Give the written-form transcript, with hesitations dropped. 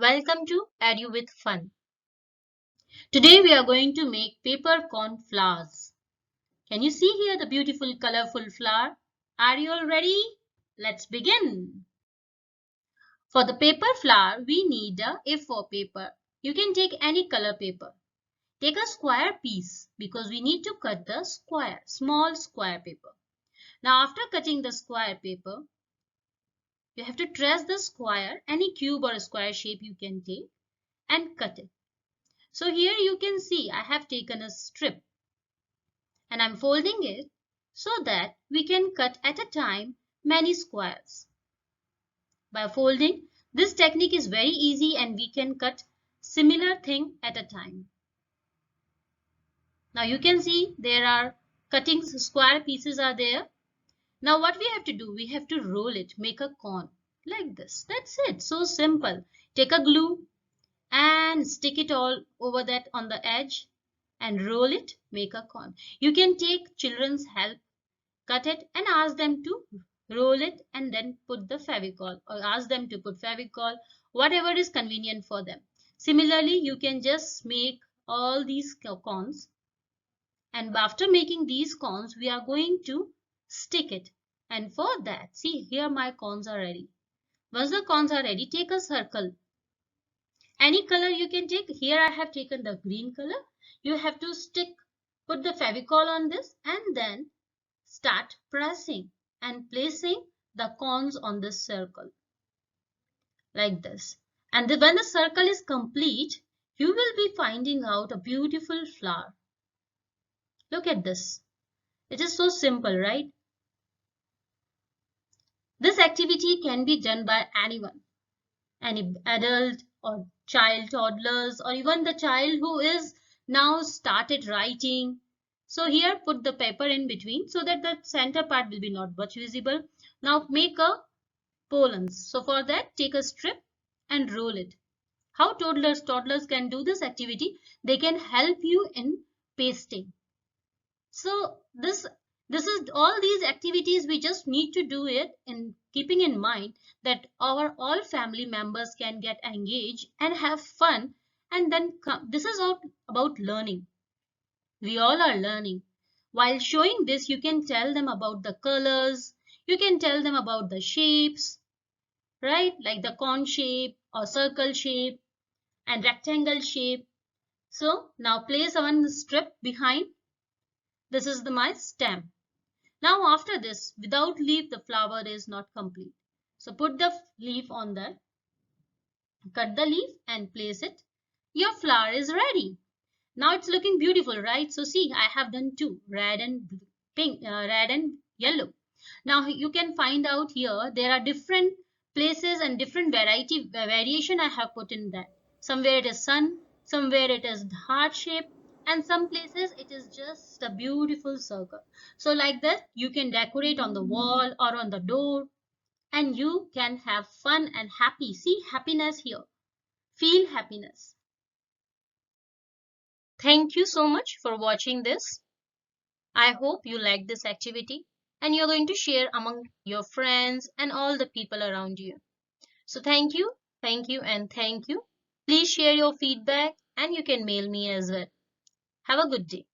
Welcome to Edu with Fun. Today we are going to make paper corn flowers. Can you see here the beautiful colorful flower? Are you all ready? Let's begin. For the paper flower, we need a A4 paper. You can take any color paper. Take a square piece because we need to cut the small square paper. Now after cutting the square paper, you have to trace the square, any cube or square shape you can take and cut it. So here you can see I have taken a strip and I'm folding it so that we can cut at a time many squares. By folding, this technique is very easy and we can cut similar thing at a time. Now you can see there are cuttings, square pieces are there. Now what we have to do, we have to roll it, make a cone like this. That's it, so simple. Take a glue and stick it all over that on the edge and roll it, make a cone. You can take children's help, cut it and ask them to roll it and then put the Fevicol or ask them to put Fevicol, whatever is convenient for them. Similarly, you can just make all these cones, and after making these cones, we are going to stick it. And for that, see here my cones are ready. Once the cones are ready, take a circle. Any color you can take. Here I have taken the green color. You have to put the Fevicol on this and then start pressing and placing the cones on this circle like this. And when the circle is complete, you will be finding out a beautiful flower. Look at this. It is so simple, right? This activity can be done by anyone, any adult or child, toddlers, or even the child who is now started writing. So here put the paper in between so that the center part will be not much visible. Now make a pollens. So for that, take a strip and roll it. How toddlers can do this activity? They can help you in pasting. So this is all these activities we just need to do it in keeping in mind that our all family members can get engaged and have fun, and then this is all about learning. We all are learning. While showing this, you can tell them about the colors, you can tell them about the shapes, right? Like the cone shape or circle shape and rectangle shape. So now place one strip behind. This is my stem. Now after this, without leaf, the flower is not complete. So put the leaf on that, cut the leaf and place it. Your flower is ready. Now it's looking beautiful, right? So see, I have done two, red and pink, red and yellow. Now you can find out here, there are different places and different variation I have put in that. Somewhere it is sun, somewhere it is heart shape, and some places it is just a beautiful circle. So like that, you can decorate on the wall or on the door, and you can have fun and happy. See happiness here. Feel happiness. Thank you so much for watching this. I hope you like this activity and you're going to share among your friends and all the people around you. So thank you and thank you. Please share your feedback and you can mail me as well. Have a good day.